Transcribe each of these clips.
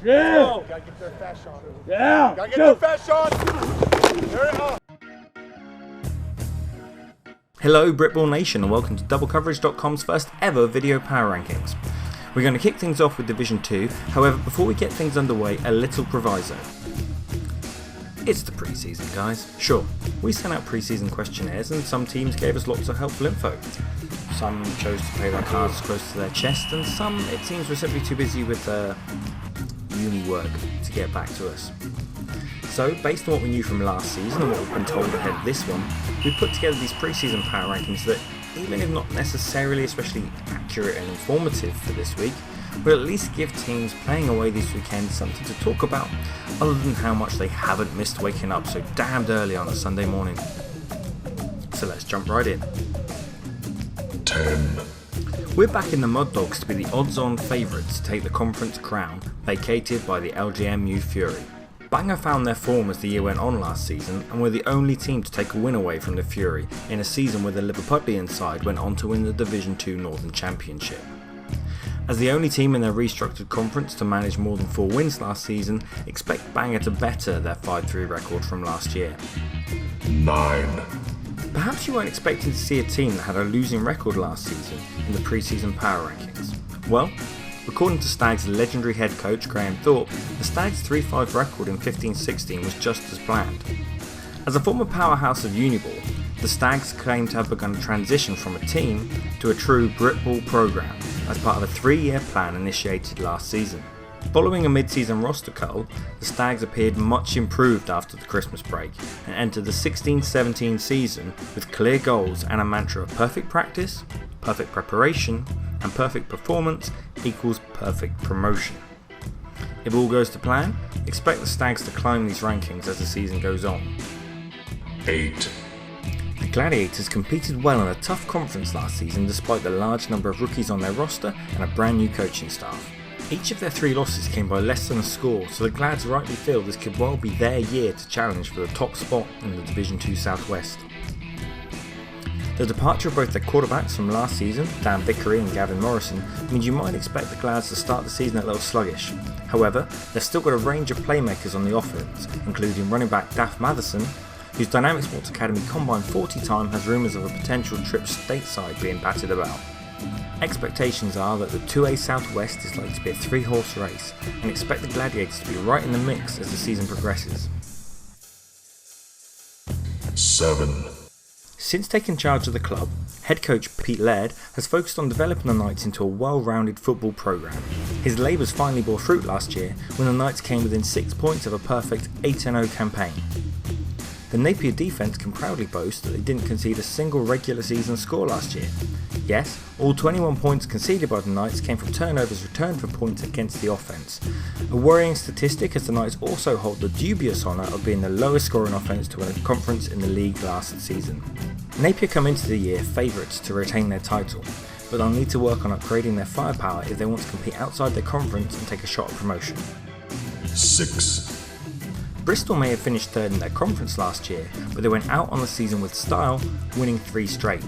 Yeah. Oh, gotta get their fast shot. Yeah. Gotta get their fast shot. There it is. Hello Britball Nation and welcome to doublecoverage.com's first ever video power rankings. We're going to kick things off with Division 2, however before we get things underway a little proviso. It's the preseason guys. Sure, we sent out preseason questionnaires and some teams gave us lots of helpful info. Some chose to play their cards close to their chest and some it seems were simply too busy with uni work to get back to us. So, based on what we knew from last season and what we've been told ahead of this one, we put together these pre-season power rankings that, even if not necessarily especially accurate and informative for this week, will at least give teams playing away this weekend something to talk about, other than how much they haven't missed waking up so damned early on a Sunday morning. So let's jump right in. 10. We're back in the Mud Dogs to be the odds-on favourites to take the conference crown, vacated by the LGMU Fury. Bangor found their form as the year went on last season and were the only team to take a win away from the Fury in a season where the Liverpudlian side went on to win the Division 2 Northern Championship. As the only team in their restructured conference to manage more than 4 wins last season, expect Bangor to better their 5-3 record from last year. 9. Perhaps you weren't expecting to see a team that had a losing record last season in the pre-season power rankings. Well, according to Stags' legendary head coach Graham Thorpe, the Stags' 3-5 record in 15-16 was just as planned. As a former powerhouse of Uniball, the Stags claim to have begun a transition from a team to a true Britball programme as part of a 3-year plan initiated last season. Following a mid-season roster cull, the Stags appeared much improved after the Christmas break and entered the 16-17 season with clear goals and a mantra of perfect practice, perfect preparation, and perfect performance equals perfect promotion. If all goes to plan, expect the Stags to climb these rankings as the season goes on. 8. The Gladiators competed well in a tough conference last season despite the large number of rookies on their roster and a brand new coaching staff. Each of their 3 losses came by less than a score, so the Glads rightly feel this could well be their year to challenge for the top spot in the Division 2 Southwest. The departure of both their quarterbacks from last season, Dan Vickery and Gavin Morrison, means you might expect the Glads to start the season a little sluggish. However, they've still got a range of playmakers on the offense, including running back Daff Matheson, whose Dynamic Sports Academy Combine 40 time has rumours of a potential trip stateside being batted about. Expectations are that the 2A Southwest is likely to be a 3-horse race, and expect the Gladiators to be right in the mix as the season progresses. 7. Since taking charge of the club, head coach Pete Laird has focused on developing the Knights into a well-rounded football programme. His labours finally bore fruit last year when the Knights came within 6 points of a perfect 8-0 campaign. The Napier defence can proudly boast that they didn't concede a single regular season score last year. Yes, all 21 points conceded by the Knights came from turnovers returned for points against the offence. A worrying statistic as the Knights also hold the dubious honour of being the lowest scoring offence to win a conference in the league last season. Napier come into the year favourites to retain their title, but they'll need to work on upgrading their firepower if they want to compete outside their conference and take a shot at promotion. 6. Bristol may have finished 3rd in their conference last year, but they went out on the season with style, winning 3 straight.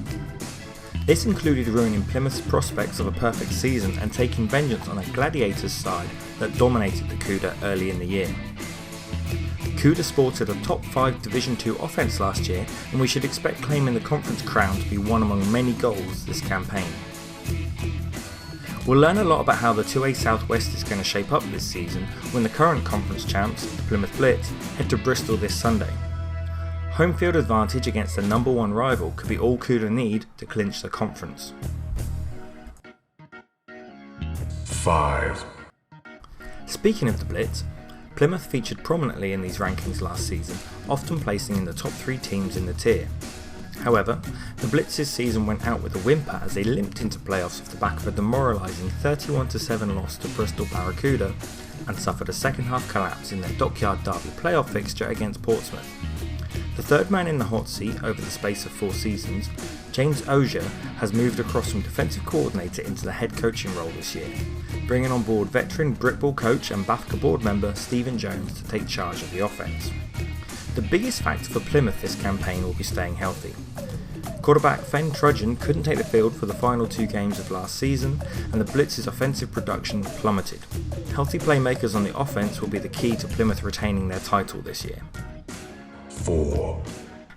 This included ruining Plymouth's prospects of a perfect season and taking vengeance on a Gladiators side that dominated the CUDA early in the year. CUDA sported a top 5 Division 2 offence last year, and we should expect claiming the conference crown to be one among many goals this campaign. We'll learn a lot about how the 2A Southwest is going to shape up this season when the current conference champs, the Plymouth Blitz, head to Bristol this Sunday. Home field advantage against the number 1 rival could be all CUDA need to clinch the conference. 5. Speaking of the Blitz, Plymouth featured prominently in these rankings last season, often placing in the top 3 teams in the tier. However, the Blitz's season went out with a whimper as they limped into playoffs off the back of a demoralising 31-7 loss to Bristol Barracuda and suffered a second half collapse in their Dockyard Derby playoff fixture against Portsmouth. The third man in the hot seat over the space of 4 seasons, James Ogier has moved across from defensive coordinator into the head coaching role this year, bringing on board veteran Britball coach and BAFCA board member Stephen Jones to take charge of the offence. The biggest factor for Plymouth this campaign will be staying healthy. Quarterback Fen Trudgeon couldn't take the field for the final 2 games of last season, and the Blitz's offensive production plummeted. Healthy playmakers on the offense will be the key to Plymouth retaining their title this year. 4.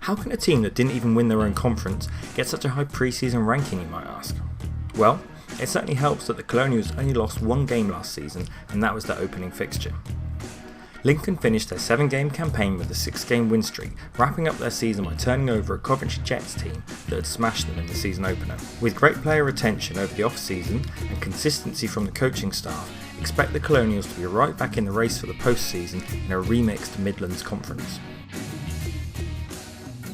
How can a team that didn't even win their own conference get such a high pre-season ranking, you might ask? Well, it certainly helps that the Colonials only lost 1 game last season, and that was their opening fixture. Lincoln finished their 7-game campaign with a 6-game win streak, wrapping up their season by turning over a Coventry Jets team that had smashed them in the season opener. With great player retention over the off-season and consistency from the coaching staff, expect the Colonials to be right back in the race for the post-season in a remixed Midlands conference.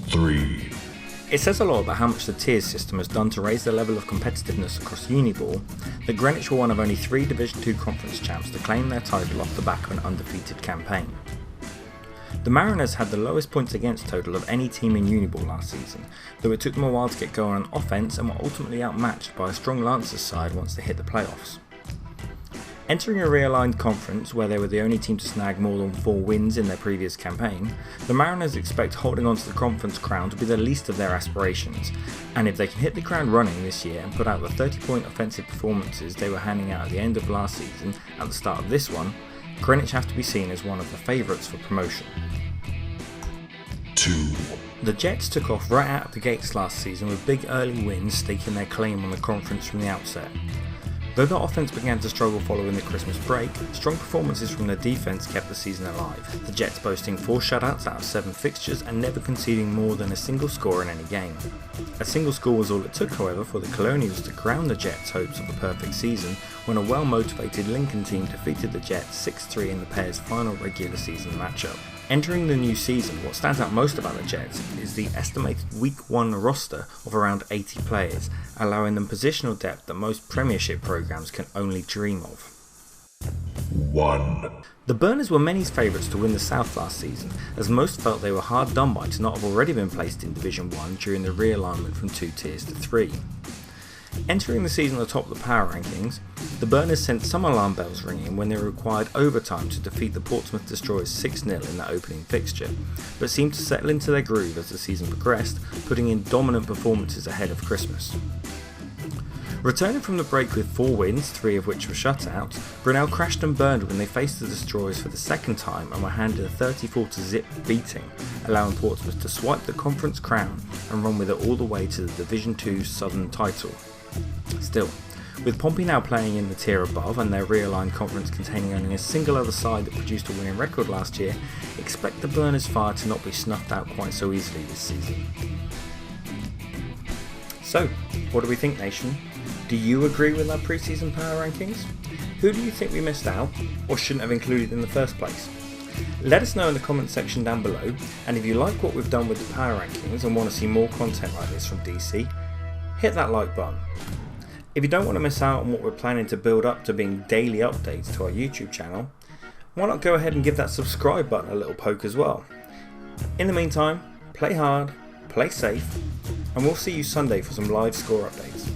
3. It says a lot about how much the tiers system has done to raise the level of competitiveness across Uniball that Greenwich were one of only 3 Division 2 conference champs to claim their title off the back of an undefeated campaign. The Mariners had the lowest points against total of any team in Uniball last season, though it took them a while to get going on offence and were ultimately outmatched by a strong Lancers side once they hit the playoffs. Entering a realigned conference where they were the only team to snag more than 4 wins in their previous campaign, the Mariners expect holding on to the conference crown to be the least of their aspirations, and if they can hit the ground running this year and put out the 30-point offensive performances they were handing out at the end of last season at the start of this one, Greenwich have to be seen as one of the favourites for promotion. 2. The Jets took off right out of the gates last season with big early wins staking their claim on the conference from the outset. Though the offense began to struggle following the Christmas break, strong performances from their defense kept the season alive, the Jets boasting 4 shutouts out of 7 fixtures and never conceding more than a single score in any game. A single score was all it took, however, for the Colonials to ground the Jets' hopes of a perfect season when a well-motivated Lincoln team defeated the Jets 6-3 in the pair's final regular season matchup. Entering the new season, what stands out most about the Jets is the estimated Week 1 roster of around 80 players, allowing them positional depth that most Premiership programmes can only dream of. 1. The Burners were many's favourites to win the South last season, as most felt they were hard done by to not have already been placed in Division 1 during the realignment from 2 tiers to 3. Entering the season atop the power rankings, the Burners sent some alarm bells ringing when they required overtime to defeat the Portsmouth Destroyers 6-0 in their opening fixture, but seemed to settle into their groove as the season progressed, putting in dominant performances ahead of Christmas. Returning from the break with 4 wins, 3 of which were shutouts, Brunel crashed and burned when they faced the Destroyers for the second time and were handed a 34-0 beating, allowing Portsmouth to swipe the conference crown and run with it all the way to the Division 2 Southern title. Still, with Pompey now playing in the tier above and their realigned conference containing only a single other side that produced a winning record last year, expect the Burners' fire to not be snuffed out quite so easily this season. So, what do we think, nation? Do you agree with our pre-season power rankings? Who do you think we missed out or shouldn't have included in the first place? Let us know in the comment section down below, and if you like what we've done with the power rankings and want to see more content like this from DC, hit that like button. If you don't want to miss out on what we're planning to build up to being daily updates to our YouTube channel, why not go ahead and give that subscribe button a little poke as well. In the meantime, play hard, play safe, and we'll see you Sunday for some live score updates.